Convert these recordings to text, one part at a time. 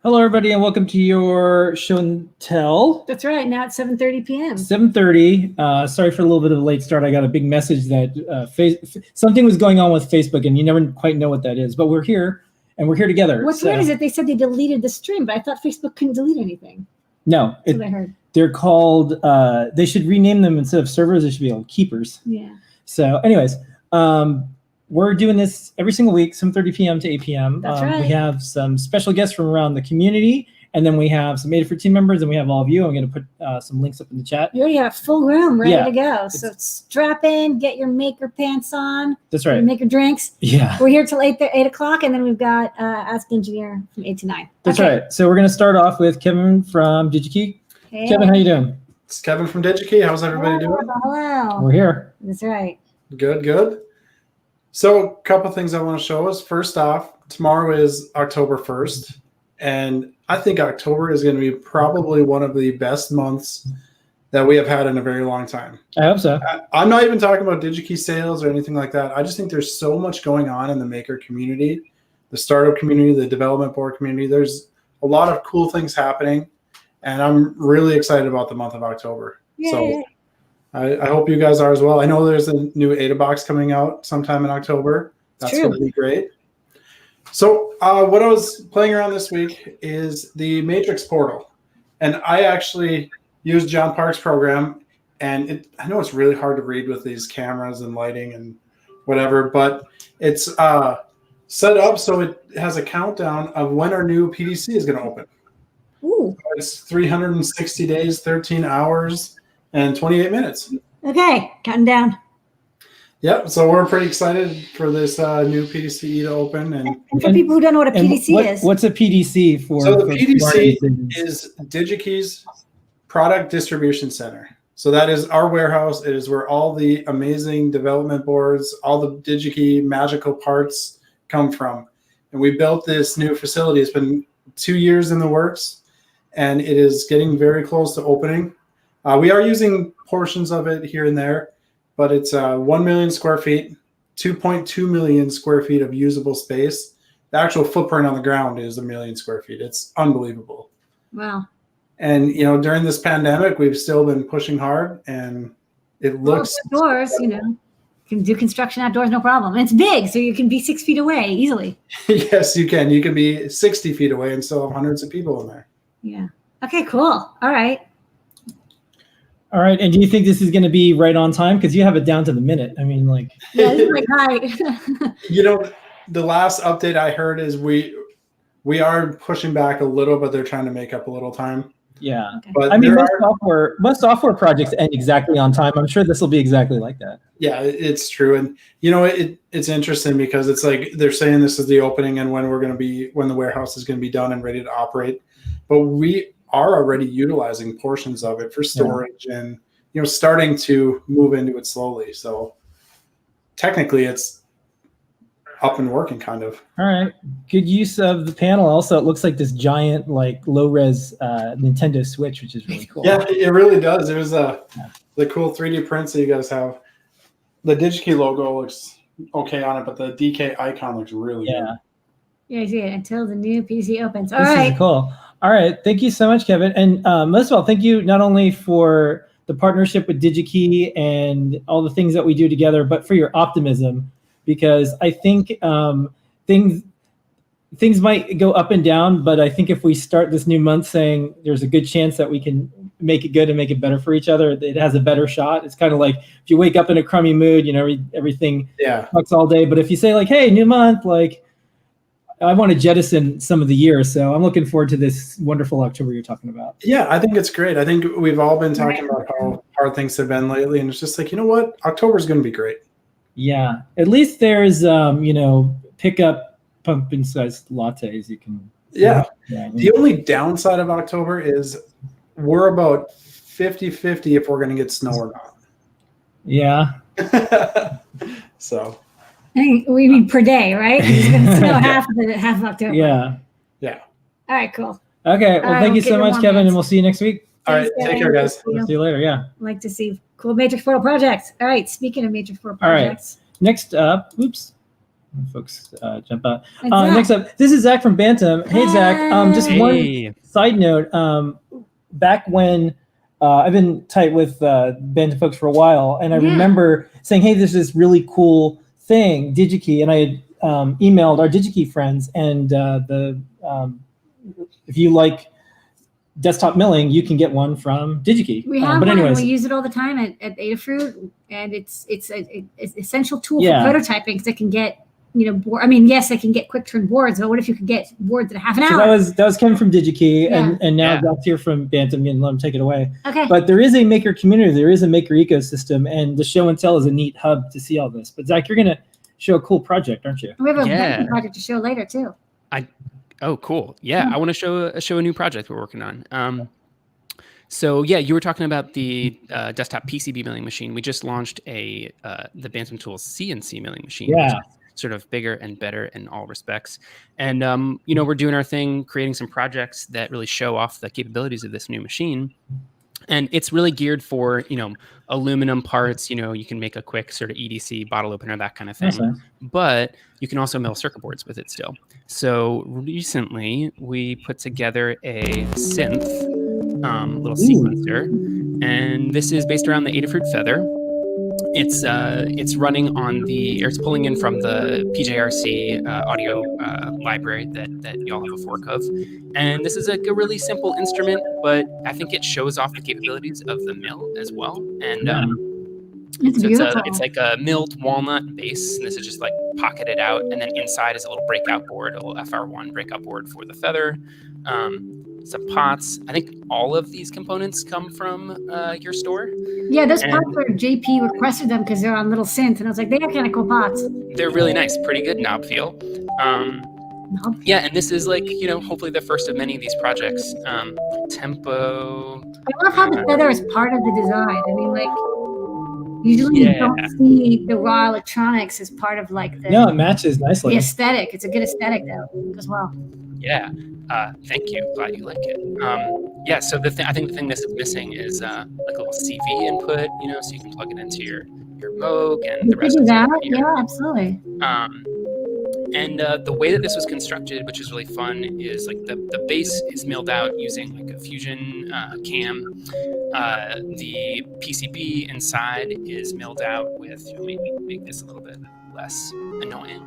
Hello, everybody, and welcome to your show and tell. That's right. Now it's 7:30 p.m. 7:30. Sorry for a little bit of a late start. I got a big message that something was going on with Facebook, and you never quite know what that is. But we're here, and we're here together. What's weird is that they said they deleted the stream, but I thought Facebook couldn't delete anything. No, that's what I heard. They're called. They should rename them instead of servers. They should be called keepers. Yeah. So, anyways, we're doing this every single week, 7:30 p.m. to 8 p.m. That's right. We have some special guests from around the community, and then we have some Adafruit team members, and we have all of you. I'm going to put some links up in the chat. You already have a full room ready to go. So strap in, get your maker pants on. That's right. Maker drinks. Yeah. We're here till 8 o'clock, and then we've got Ask the Engineer from 8 to 9. That's right. So we're going to start off with Kevin from Digi-Key. Hey. Kevin, how you doing? It's Kevin from Digi-Key. How's everybody doing? Hello. We're here. That's right. Good, good. So a couple things I want to show us. First off, tomorrow is October 1st, and I think October is going to be probably one of the best months that we have had in a very long time. I hope so. I'm not even talking about Digi-Key sales or anything like that. I just think there's so much going on in the maker community, the startup community, the development board community. There's a lot of cool things happening, and I'm really excited about the month of October. Yay. So I hope you guys are as well. I know there's a new AdaBox coming out sometime in October. That's going to be great. So what I was playing around this week is the Matrix portal. And I actually used John Park's program. And I know it's really hard to read with these cameras and lighting and whatever, but it's set up so it has a countdown of when our new PDC is going to open. Ooh. It's 360 days, 13 hours. And 28 minutes. Okay, counting down. Yep. So we're pretty excited for this new PDC to open. And for people who don't know what a PDC is. What's a PDC for? So the PDC is Digi-Key's product distribution center. So that is our warehouse. It is where all the amazing development boards, all the Digi-Key magical parts come from. And we built this new facility. It's been 2 years in the works, and it is getting very close to opening. We are using portions of it here and there, but it's 1 million square feet, 2.2 million square feet of usable space. The actual footprint on the ground is 1 million square feet. It's unbelievable. Wow. And, you know, during this pandemic, we've still been pushing hard, and it looks... Outdoors, you know, you can do construction outdoors, no problem. And it's big, so you can be 6 feet away easily. Yes, you can. You can be 60 feet away and still have hundreds of people in there. Yeah. Okay, cool. All right. All right, and do you think this is going to be right on time? Because you have it down to the minute. I mean, like... Yeah, it's like right. You know, the last update I heard is we are pushing back a little, but they're trying to make up a little time. Yeah. Okay. But I mean, most software projects end exactly on time. I'm sure this will be exactly like that. Yeah, it's true. And, you know, it's interesting because it's like they're saying this is the opening and when the warehouse is going to be done and ready to operate. But we are already utilizing portions of it for storage and, you know, starting to move into it slowly. So technically it's up and working kind of. All right. Good use of the panel. Also, it looks like this giant, like low-res Nintendo Switch, which is really cool. Yeah, it really does. There's the cool 3D prints that you guys have. The Digi-Key logo looks okay on it, but the DK icon looks really good. Yeah, I see it until the new PC opens. All This right. is cool. All right. Thank you so much, Kevin. And most of all, thank you not only for the partnership with Digi-Key and all the things that we do together, but for your optimism, because I think things might go up and down, but I think if we start this new month saying there's a good chance that we can make it good and make it better for each other, it has a better shot. It's kind of like if you wake up in a crummy mood, you know, everything sucks all day. But if you say like, hey, new month, like, I want to jettison some of the year, so I'm looking forward to this wonderful October you're talking about. Yeah, I think it's great. I think we've all been talking about how hard things have been lately, and it's just like, you know what? October is going to be great. Yeah, at least there's, you know, pick up pumpkin-sized lattes you can. Yeah. The only downside of October is we're about 50-50 if we're going to get snow or not. Yeah. So. We mean per day, right? It's going to snow half of October. Yeah. Yeah. All right, cool. Okay. Well, thank you so much, Kevin, and we'll see you next week. All right. Take care, guys. See you later. Yeah. Like to see cool Matrix Portal projects. All right. Speaking of Matrix Portal projects. All right. Next up, oops. folks jump out. And Zach. Next up, this is Zach from Bantam. Hey, Zach. Just one side note. Back when I've been tight with Bantam folks for a while, and I remember saying, hey, there's this really cool thing, Digi-Key, and I had emailed our Digi-Key friends, and if you like desktop milling, you can get one from Digi-Key. We have one, and we use it all the time at Adafruit, and it's an essential tool for prototyping because it can get, board. I mean, yes, they can get quick turn boards, but what if you could get boards in half an hour? That was Kevin from Digi-Key, and now Zach's here from Bantam, and let him take it away. Okay. But there is a maker community, there is a maker ecosystem, and the show and tell is a neat hub to see all this. But Zach, you're gonna show a cool project, aren't you? We have a project to show later too. Oh, cool. Yeah, I want to show a new project we're working on. So yeah, you were talking about the desktop PCB milling machine. We just launched the Bantam Tools CNC milling machine. Yeah. Which is sort of bigger and better in all respects. And we're doing our thing, creating some projects that really show off the capabilities of this new machine. And it's really geared for, aluminum parts. You can make a quick sort of EDC bottle opener, that kind of thing. Okay. But you can also mill circuit boards with it still. So recently we put together a synth little sequencer, and this is based around the Adafruit Feather. It's running on it's pulling in from the PJRC audio library that y'all have a fork of. And this is a really simple instrument, but I think it shows off the capabilities of the mill as well. And it's like a milled walnut base, and this is just like pocketed out, and then inside is a little breakout board, a little FR1 breakout board for the feather. Some pots. I think all of these components come from your store. Yeah, those pots were JP requested them because they're on little synth, and I was like, they have kind of cool pots. They're really nice, pretty good knob feel. Yeah, and this is like, hopefully the first of many of these projects. Tempo. I love how the feather is part of the design. I mean, like, usually you don't see the raw electronics as part of like the. No, it matches nicely. The aesthetic. It's a good aesthetic though as well. Yeah. Thank you. Glad you like it. So I think the thing that's missing is like a little CV input, so you can plug it into your Moog and the rest of that. Yeah, absolutely. And the way that this was constructed, which is really fun, is like the base is milled out using like a Fusion cam. The PCB inside is milled out with, make this a little bit less annoying.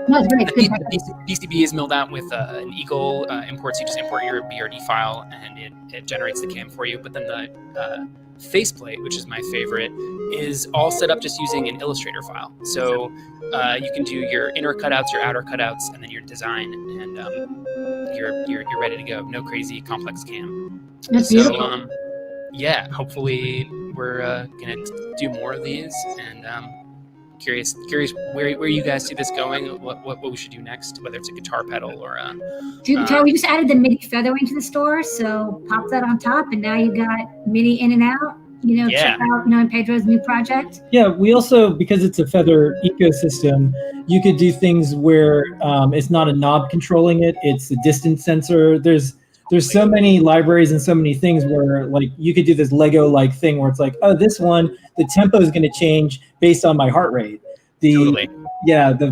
The PCB is milled out with an Eagle import, so you just import your BRD file and it generates the cam for you. But then the faceplate, which is my favorite, is all set up just using an Illustrator file. So you can do your inner cutouts, your outer cutouts, and then your design, and you're ready to go. No crazy complex cam. That's beautiful. Hopefully we're gonna do more of these, and curious where you guys see this going, what we should do next, whether it's a guitar pedal or a we just added the MIDI feathering to the store, so pop that on top, and now you got MIDI in and out. Check out Noe and Pedro's new project. Yeah, we also, because it's a feather ecosystem, you could do things where it's not a knob controlling it, it's a distance sensor. There's so many libraries and so many things where like you could do this Lego-like thing where it's like, oh, this one, the tempo is going to change based on my heart rate. The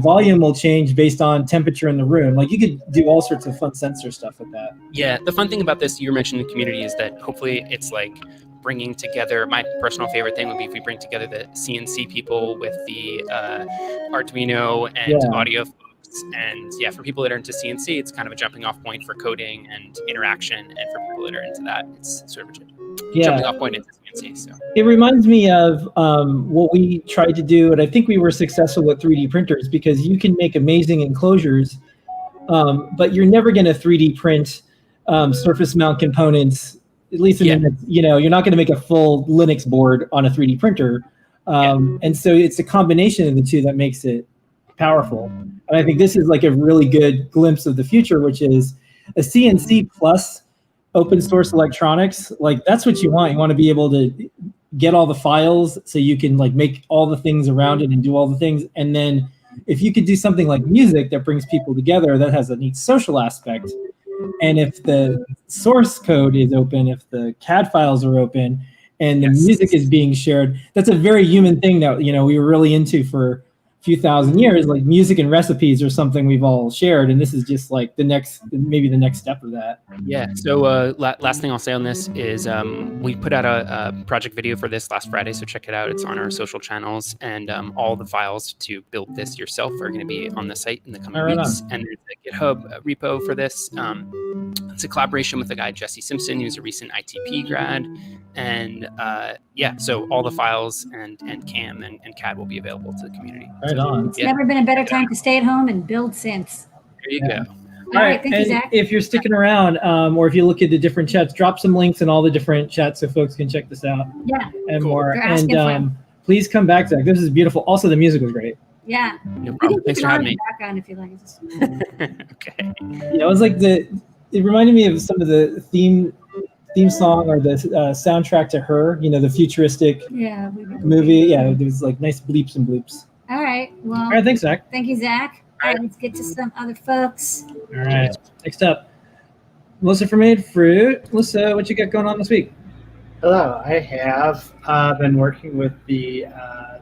volume will change based on temperature in the room. Like you could do all sorts of fun sensor stuff with that. Yeah, the fun thing about this, you mentioned the community, is that hopefully it's like bringing together, my personal favorite thing would be if we bring together the CNC people with the Arduino and audio folks. And for people that are into CNC, it's kind of a jumping off point for coding and interaction. And for people that are into that, it's sort of a jumping off point into CNC. So it reminds me of what we tried to do, and I think we were successful with 3D printers, because you can make amazing enclosures, but you're never going to 3D print surface mount components. At least you're not going to make a full Linux board on a 3D printer. And so it's a combination of the two that makes it powerful. And I think this is like a really good glimpse of the future, which is a CNC plus open source electronics. Like that's what you want. You want to be able to get all the files so you can like make all the things around it and do all the things. And then if you could do something like music that brings people together, that has a neat social aspect. And if the source code is open, if the CAD files are open, and the music is being shared, that's a very human thing that we were really into for few thousand years, like music and recipes are something we've all shared, and this is just like maybe the next step of that. Yeah. So last thing I'll say on this is we put out a project video for this last Friday, so check it out. It's on our social channels, and all the files to build this yourself are going to be on the site in the coming weeks. And there's a GitHub repo for this. It's a collaboration with a guy, Jesse Simpson, who's a recent ITP grad. And so all the files and CAM and CAD will be available to the community. Right on. It's never been a better time to stay at home and build synths. There you go. All right, thank you, Zach. If you're sticking around, or if you look at the different chats, drop some links in all the different chats so folks can check this out. Yeah. And more. And please come back, Zach. This is beautiful. Also, the music was great. Yeah. No problem. Thanks for having me. Background if you like. Okay. Yeah, it was like it reminded me of some of the theme song or the soundtrack to Her, the futuristic movie. Yeah, there was like nice bleeps and bloops. All right. Well, all right, thanks, Zach. Thank you, Zach. All right, let's get to some other folks. All right. Next up, Melissa from Adafruit. Melissa, what you got going on this week? Hello. I have been working with the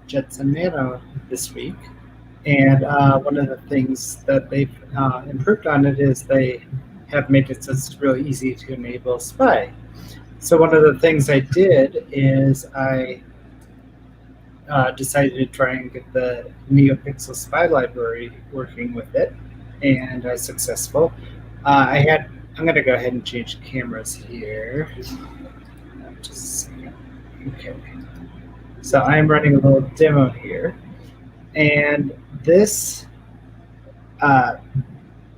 Jetson Nano this week. And one of the things that they've improved on it is they have made it so it's really easy to enable SPI. So one of the things I did is I decided to try and get the NeoPixel SPI library working with it, and I was successful. I'm going to go ahead and change cameras here. Just a second. Okay. So I'm running a little demo here, and this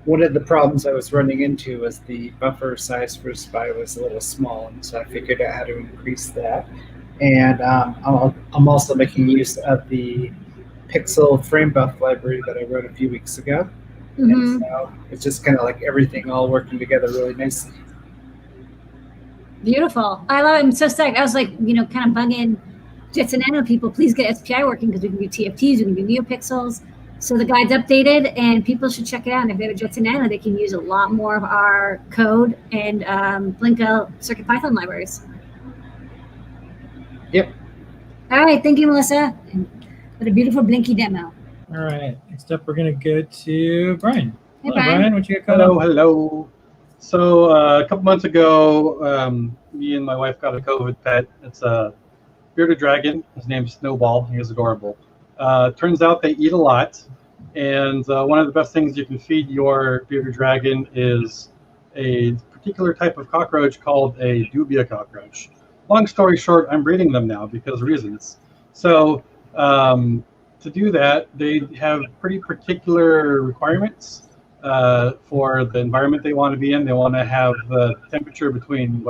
one of the problems I was running into was the buffer size for SPI was a little small, and so I figured out how to increase that. And I'm also making use of the Pixel frame buff library that I wrote a few weeks ago. Mm-hmm. And so it's just kind of like everything all working together really nicely. Beautiful. I love it. I'm so psyched. I was like, kind of bugging Jetson Nano people, please get SPI working because we can do TFTs, we can do NeoPixels. So the guide's updated, and people should check it out. And if they have a Jetson Nano, they can use a lot more of our code and Blinka CircuitPython libraries. Yep. All right. Thank you, Melissa. What a beautiful Blinky demo. All right. Next up, we're going to go to Brian. Hey, Brian, what you got going on? Hello. So a couple months ago, me and my wife got a COVID pet. It's a bearded dragon. His name's Snowball. He is adorable. Turns out they eat a lot. And one of the best things you can feed your bearded dragon is a particular type of cockroach called a dubia cockroach. Long story short, I'm breeding them now because reasons. So to do that, they have pretty particular requirements for the environment they want to be in. They want to have the temperature between,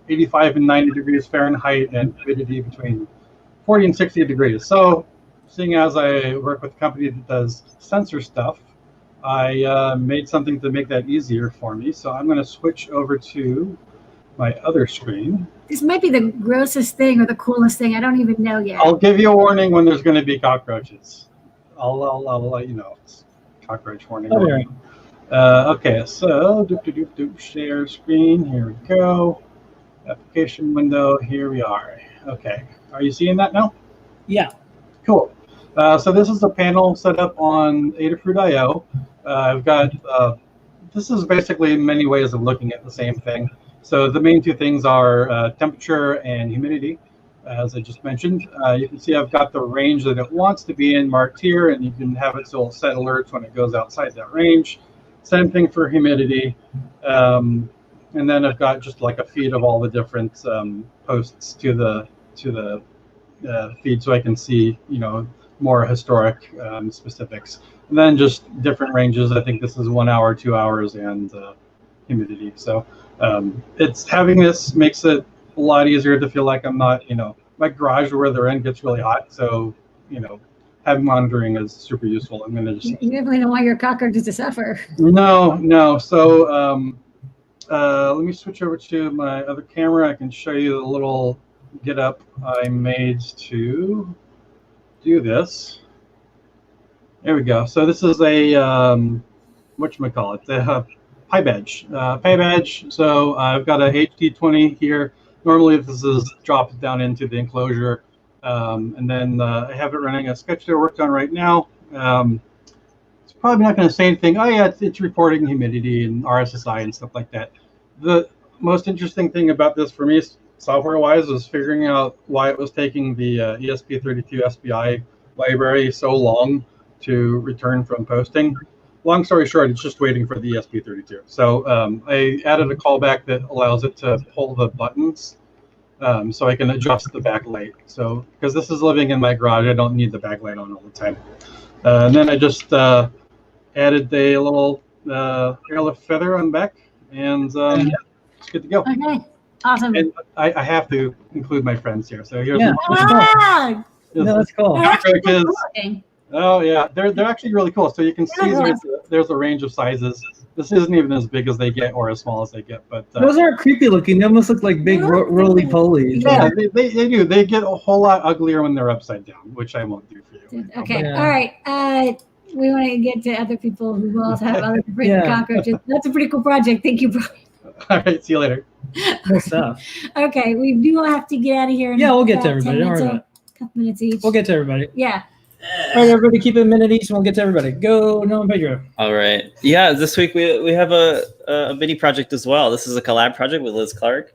85 and 90 degrees Fahrenheit and humidity between 40 and 60 degrees. So seeing as I work with a company that does sensor stuff, I made something to make that easier for me. So I'm going to switch over to my other screen. This might be the grossest thing or the coolest thing. I don't even know yet. I'll give you a warning when there's going to be cockroaches. I'll let you know. It's cockroach warning. Okay. Okay, so share screen. Here we go. Application window. Here we are. Okay. Are you seeing that now? Yeah. Cool. So this is a panel set up on Adafruit.io. I've got, this is basically many ways of looking at the same thing. So the main two things are temperature and humidity, as I just mentioned. You can see I've got the range that it wants to be in marked here, and you can have it so it'll set alerts when it goes outside that range. Same thing for humidity. And then I've got just like a feed of all the different posts to the feed so I can see, more historic specifics. And then just different ranges. I think this is 1 hour, 2 hours, and humidity. So it's having this makes it a lot easier to feel like I'm not, my garage where the end gets really hot. So, having monitoring is super useful. I'm going to just. You definitely don't want your cockroaches to suffer. No. So let me switch over to my other camera. I can show you the little get-up I made to do this. There we go. So this is a whatchamacallit, the Pi badge. So I've got a HD20 here. Normally this is dropped down into the enclosure. And then I have it running a sketch that I worked on right now. It's probably not going to say anything. Oh yeah, it's reporting humidity and RSSI and stuff like that. The most interesting thing about this for me, software-wise, was figuring out why it was taking the ESP32-SPI library so long to return from posting. Long story short, it's just waiting for the ESP32. So I added a callback that allows it to pull the buttons so I can adjust the backlight. So because this is living in my garage, I don't need the backlight on all the time. And then I just added a little airlift feather on the back, and it's good to go. Okay, awesome. And I have to include my friends here. So here's Ah! No, that's cool. Oh yeah, they're actually really cool. So you can see there's a range of sizes. This isn't even as big as they get or as small as they get, but those are creepy looking. They almost look like big roly polies. Yeah, they do. They get a whole lot uglier when they're upside down, which I won't do for you. Okay, Yeah. all right. We want to get to other people who also have other different cockroaches. That's a pretty cool project. Thank you, Bryan. All right, see you later. Cool stuff. Okay, we do have to get out of here. In Yeah, we'll get to about everybody. 10 Don't worry minutes, about a couple minutes each. We'll get to everybody. Yeah. All right, everybody, keep it a minute each, and we'll get to everybody. Go, Noe and Pedro. All right. Yeah, this week we have a MIDI project as well. This is a collab project with Liz Clark.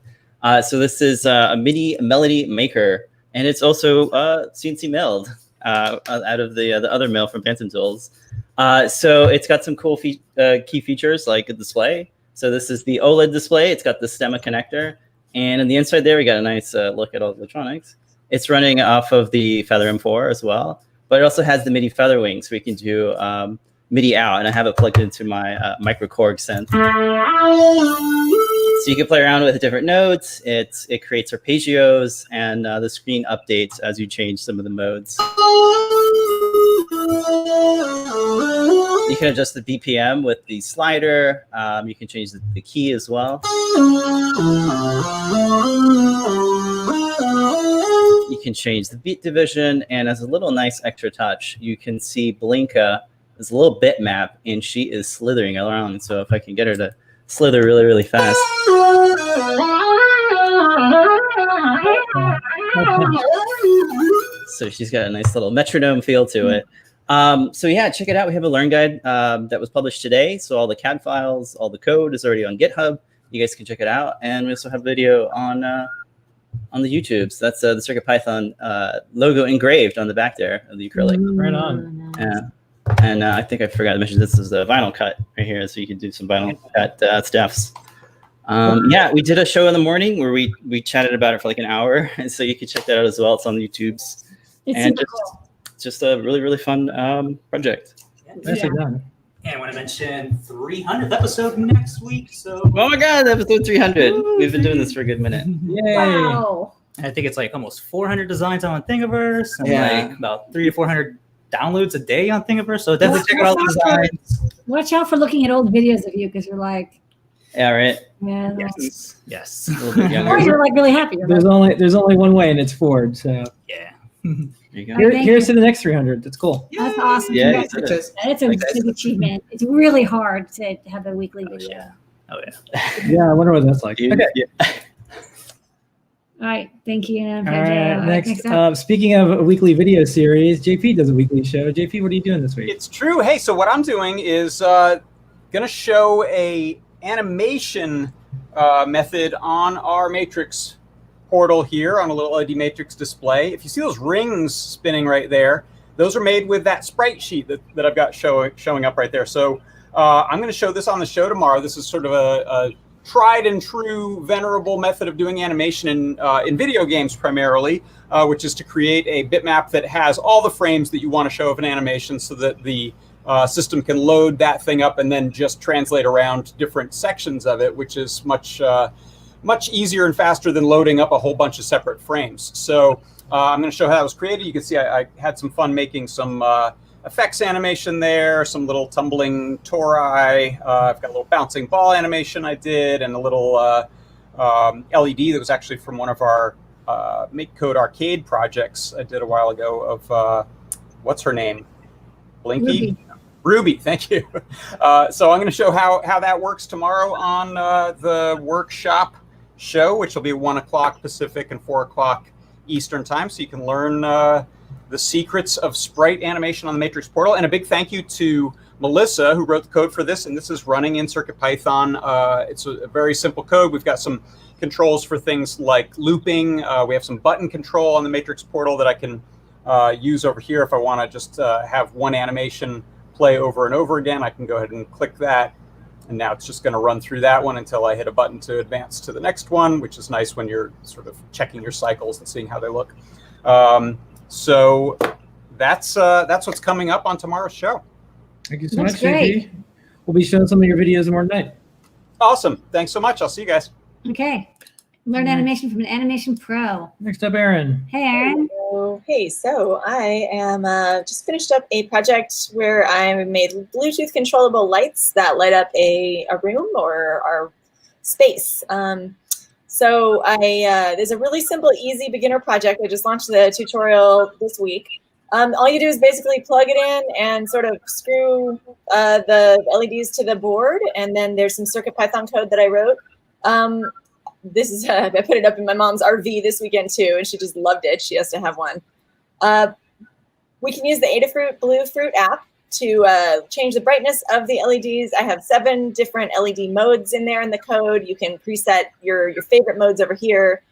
So this is a MIDI melody maker, and it's also CNC milled out of the other mill from Bantam tools. So it's got some cool key features like a display. So this is the OLED display. It's got the stemma connector, and on the inside there we got a nice look at all the electronics. It's running off of the Feather M4 as well. But it also has the MIDI feather wing, so we can do MIDI out, and I have it plugged into my micro Korg synth. So you can play around with different notes. It creates arpeggios, and the screen updates as you change some of the modes. You can adjust the BPM with the slider. You can change the key as well. You can change the beat division, and as a little nice extra touch, you can see Blinka is a little bitmap, and she is slithering around. So if I can get her to slither really, really fast. So she's got a nice little metronome feel to it. So yeah, check it out. We have a Learn Guide that was published today. So all the CAD files, all the code is already on GitHub. You guys can check it out. And we also have video on the YouTube. So that's the CircuitPython logo engraved on the back there of the acrylic. Right on. Nice. And I think I forgot to mention this is the vinyl cut right here. So you can do some vinyl cut stuffs. Yeah, we did a show in the morning where we chatted about it for like an hour. And so you can check that out as well. It's on the YouTubes. It's Just a really, really fun project. Nicely done. And I want to mention 300th episode next week. So Oh my God, episode 300. We've been doing this for a good minute. Yay. Wow. I think it's like almost 400 designs on Thingiverse and Yeah. like about 300 to 400 downloads a day on Thingiverse. So definitely check out all the designs. Watch out for looking at old videos of you because you're like, Yeah, right. man, Yes. A little bit or younger. you're like really happy. You're There's only one way, and it's forward. So Yeah. There you go. Thank here's you. to the next 300. That's cool. That's awesome. Yeah, Congrats. you did it. It's a big achievement. It's really hard to have a weekly video. Yeah. Oh yeah. Yeah, I wonder what that's like. You- Okay. yeah. All right. Thank you. All right. Next, up. speaking of a weekly video series, JP does a weekly show. JP, what are you doing this week? It's true. Hey, so what I'm doing is going to show a animation method on our matrix portal here on a little LED matrix display. If you see those rings spinning right there, those are made with that sprite sheet that I've got showing up right there. So I'm going to show this on the show tomorrow. This is sort of a tried and true venerable method of doing animation in video games primarily, which is to create a bitmap that has all the frames that you want to show of an animation so that the system can load that thing up and then just translate around different sections of it, which is much easier and faster than loading up a whole bunch of separate frames. So I'm going to show how that was created. You can see I had some fun making some effects animation there, some little tumbling tori. I've got a little bouncing ball animation I did, and a little LED that was actually from one of our Make Code arcade projects I did a while ago of, what's her name? Blinky? Ruby, thank you. So I'm going to show how that works tomorrow on the workshop show, which will be 1 o'clock Pacific and 4 o'clock Eastern time, so you can learn the secrets of sprite animation on the Matrix portal. And a big thank you to Melissa, who wrote the code for this, and this is running in CircuitPython. It's a very simple code. We've got some controls for things like looping. We have some button control on the Matrix portal that I can use over here if I want to just have one animation play over and over again. I can go ahead and click that, and now it's just going to run through that one until I hit a button to advance to the next one, which is nice when you're sort of checking your cycles and seeing how they look. So that's what's coming up on tomorrow's show. Thank you so That's much, great. JP. We'll be showing some of your videos tomorrow night. Awesome. Thanks so much. I'll see you guys. Okay. Learn animation from an animation pro. Next up, Erin. Hey, Erin. Hey, so I am just finished up a project where I made Bluetooth controllable lights that light up a room or our space. So there's a really simple, easy beginner project. I just launched the tutorial this week. All you do is basically plug it in and sort of screw the LEDs to the board, and then there's some CircuitPython code that I wrote. This is I put it up in my mom's RV this weekend too, and she just loved it. She has to have one. We can use the Adafruit Bluefruit app to change the brightness of the LEDs. I have 7 different LED modes in there in the code. You can preset your favorite modes over here.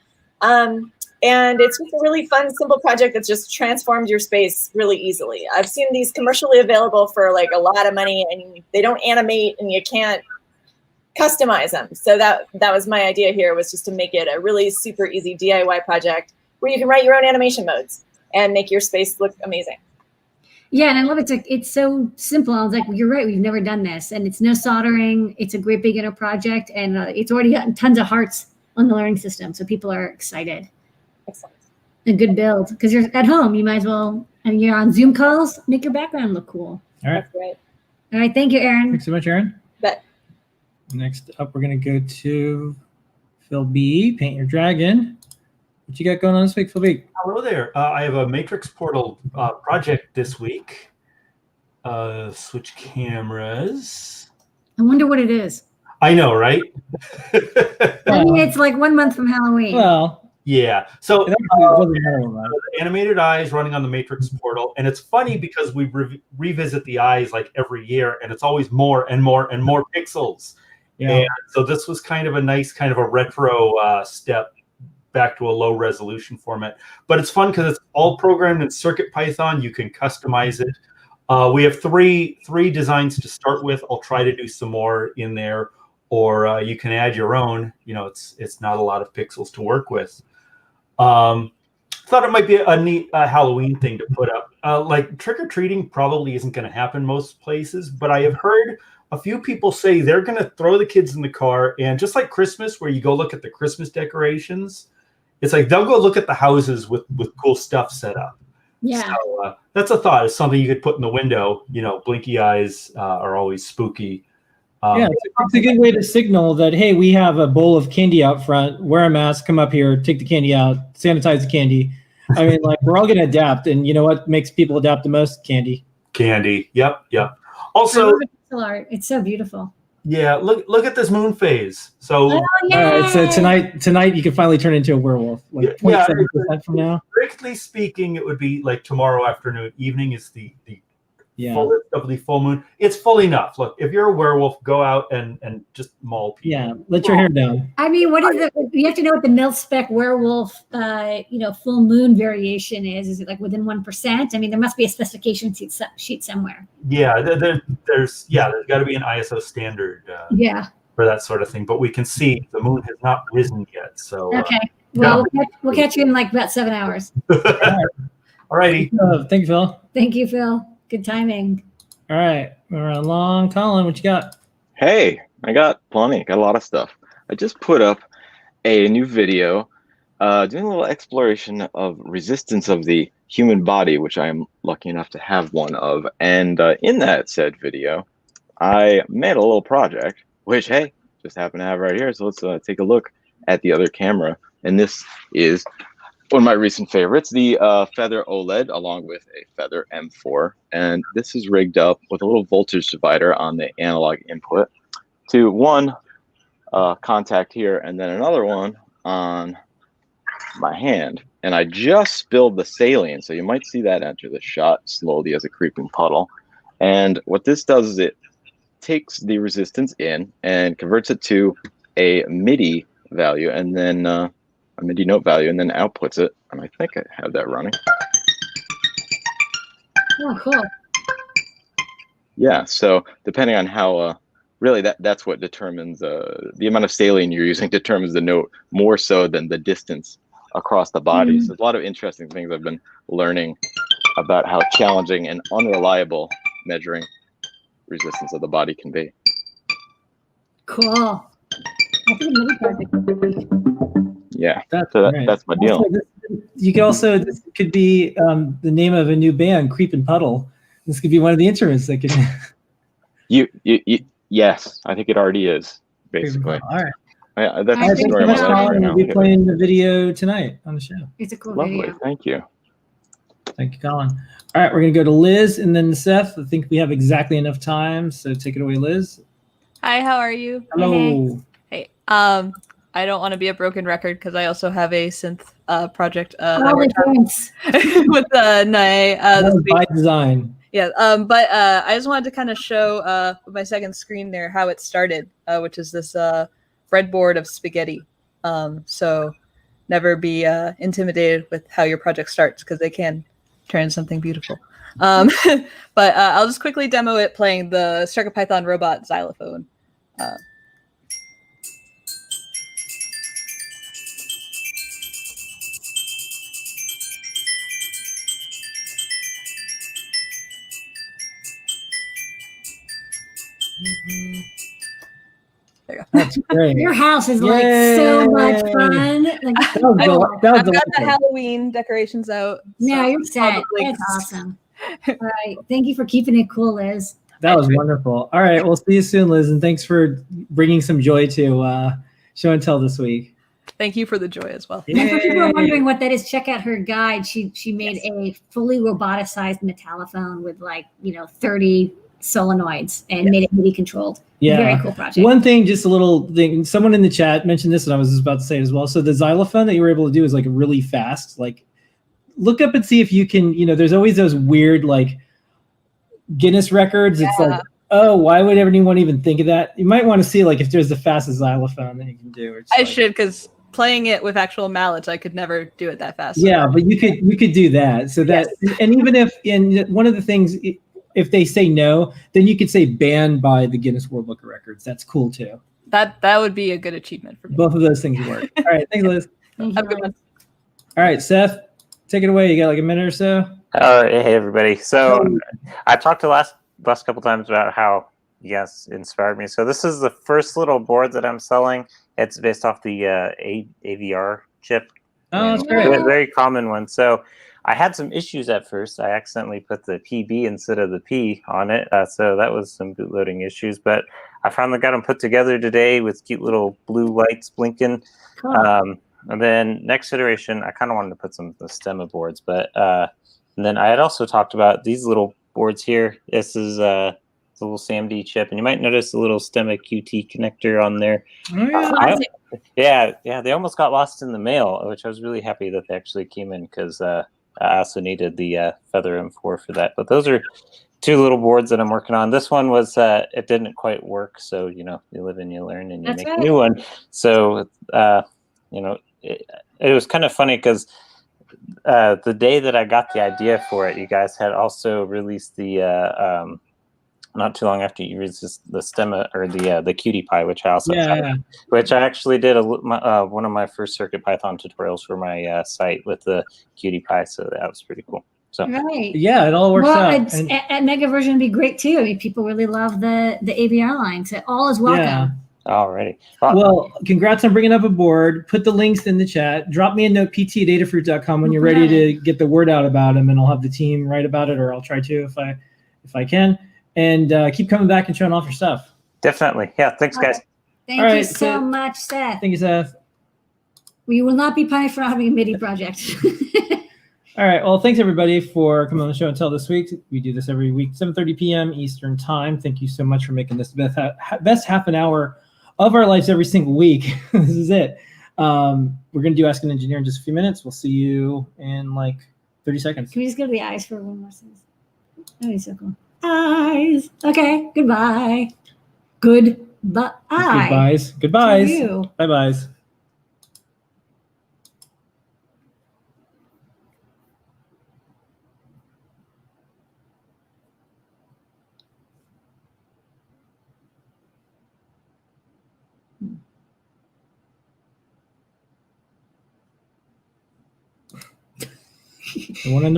And it's just a really fun, simple project that's just transformed your space really easily. I've seen these commercially available for like a lot of money, and they don't animate and you can't customize them. So that was my idea here, was just to make it a really super easy DIY project where you can write your own animation modes and make your space look amazing. Yeah, and I love it. It's so simple. I was like, you're right. We've never done this, and it's no soldering. It's a great beginner project, and it's already gotten tons of hearts on the learning system, so people are excited. Excellent. A good build, because you're at home. You might as well, and you're on Zoom calls, make your background look cool. All right. That's right. All right, thank you, Erin. Thanks so much, Erin. Bet. Next up, we're going to go to Phil B. Paint Your Dragon. What you got going on this week, Phil B? Hello there. I have a Matrix Portal project this week. Switch cameras. I wonder what it is. I know, right? I mean, it's like 1 month from Halloween. Well, yeah. So it wasn't Halloween, right? animated eyes running on the Matrix Portal, and it's funny because we revisit the eyes like every year, and it's always more and more and more pixels. Yeah. And so this was kind of a nice kind of a retro step back to a low resolution format. But it's fun because it's all programmed in CircuitPython. You can customize it. We have three designs to start with. I'll try to do some more in there, or you can add your own. You know, it's not a lot of pixels to work with. Thought it might be a neat Halloween thing to put up. Like trick-or-treating probably isn't going to happen most places, but I have heard a few people say they're going to throw the kids in the car, and just like Christmas, where you go look at the Christmas decorations, it's like they'll go look at the houses with cool stuff set up. Yeah. So that's a thought. It's something you could put in the window. You know, blinky eyes are always spooky. Yeah, it's a good way to signal that, hey, we have a bowl of candy out front. Wear a mask, come up here, take the candy out, sanitize the candy. I mean, like, we're all going to adapt. And you know what makes people adapt the most? Candy. Candy. Yep. I Also, love the pixel art. It's so beautiful. yeah, look at this moon phase. So Oh, tonight you can finally turn into a werewolf. Like 27% from now. strictly speaking, it would be like tomorrow afternoon. Evening is the fullest of the full moon. It's full enough. Look, if you're a werewolf, go out and just maul people. Yeah, let your hair down. I mean, what is it? You have to know what the mil-spec werewolf, full moon variation is. Is it like within 1%? I mean, there must be a specification sheet somewhere. Yeah, there's got to be an ISO standard for that sort of thing. But we can see the moon has not risen yet. So okay, well, we'll catch you in like about 7 hours. All righty. Thank you, Phil. Thank you, Phil. Good timing. All right, we're along. Collin, what you got? Hey, I got plenty. Got a lot of stuff. I just put up a new video doing a little exploration of resistance of the human body, which I am lucky enough to have one of. And in that said video, I made a little project, which, hey, just happen to have right here. So let's take a look at the other camera. And this is one of my recent favorites, the Feather OLED, along with a Feather M4. And this is rigged up with a little voltage divider on the analog input to one contact here, and then another one on my hand, and I just spilled the saline. So you might see that enter the shot slowly as a creeping puddle. And what this does is it takes the resistance in and converts it to a MIDI value, and then a MIDI note value, and then outputs it. And I think I have that running. Oh, cool. Yeah, so depending on how, really that's what determines, the amount of saline you're using determines the note more so than the distance across the body. So there's a lot of interesting things I've been learning about how challenging and unreliable measuring resistance of the body can be. Cool. Yeah, that's my deal. You could also, this could be the name of a new band, Creepin' Puddle. This could be one of the instruments that could. Yes, I think it already is, basically. All right. Yeah, that's the story of my life right now. We'll be playing the video tonight on the show. It's a cool Lovely. video. Thank you. Thank you, Collin. All right, we're going to go to Liz and then Seth. I think we have exactly enough time, so take it away, Liz. Hi, how are you? Hello. Hey. I don't want to be a broken record because I also have a synth project that we're with Noe by design. Yeah, but I just wanted to kind of show with my second screen there how it started, which is this breadboard of spaghetti. So never be intimidated with how your project starts because they can turn into something beautiful. But I'll just quickly demo it playing the CircuitPython robot xylophone. That's great. Your house is like so much fun. Like, I've got the Halloween decorations out. No, you're set. That's awesome. All right. Thank you for keeping it cool, Liz. That was wonderful. All right. We'll see you soon, Liz. And thanks for bringing some joy to Show and Tell this week. Thank you for the joy as well. And for people who are wondering what that is, check out her guide. She made a fully roboticized metallophone with 30 solenoids and made it MIDI controlled. Yeah. Very cool project. One thing, just a little thing, someone in the chat mentioned this and I was just about to say it as well. So the xylophone that you were able to do is really fast. Look up and see if you can, there's always those weird Guinness records. It's oh, why would anyone even think of that? You might want to see if there's the fastest xylophone that you can do. I should, because playing it with actual mallets, I could never do it that fast. Yeah, but you could do that. So that, and even if one of the things, if they say no, then you could say banned by the Guinness World Book of Records. That's cool too. That would be a good achievement for me. Both of those things work. All right, thanks, Liz. Have a good one. All right, Seth, take it away. You got a minute or so? Hey everybody. So I talked to last couple times about how you guys inspired me. So this is the first little board that I'm selling. It's based off the AVR chip. Oh, that's great. A very common one. So I had some issues at first. I accidentally put the PB instead of the P on it. So that was some bootloading issues. But I finally got them put together today with cute little blue lights blinking. Cool. And then next iteration, I kind of wanted to put some of the stemma boards. But and then I had also talked about these little boards here. This is a little SAMD chip. And you might notice a little stemma QT connector on there. Oh, yeah. They almost got lost in the mail, which I was really happy that they actually came in because I also needed the Feather M4 for that. But those are two little boards that I'm working on. This one was, it didn't quite work. So, you live and you learn and you make a new one. So, it was kind of funny because the day that I got the idea for it, you guys had also released the, not too long after you released the stemma or the Cutie Pie, which I also which I actually did one of my first CircuitPython tutorials for my site with the Cutie Pie, so that was pretty cool. So right, yeah, it all works out. At Mega Version would be great too. I mean, people really love the AVR line, so all is welcome. Yeah. Alrighty. Well, congrats on bringing up a board. Put the links in the chat. Drop me a note, pt@adafruit.com, when you're ready to get the word out about them, and I'll have the team write about it, or I'll try to if I can. And keep coming back and showing off your stuff. Definitely. Yeah. Thanks, guys. Thank you so much, Seth. Thank you, Seth. We will not be punished for having a MIDI project. All right. Well, thanks everybody for coming on the show and tell this week. We do this every week, 7:30 p.m. Eastern time. Thank you so much for making this the best half an hour of our lives every single week. This is it. We're going to do Ask an Engineer in just a few minutes. We'll see you in like 30 seconds. Can we just go to the eyes for one more second? That'd be so cool. Eyes. Okay. Goodbye. Goodbye. Goodbyes. Goodbyes. To you. Bye-byes. The one on the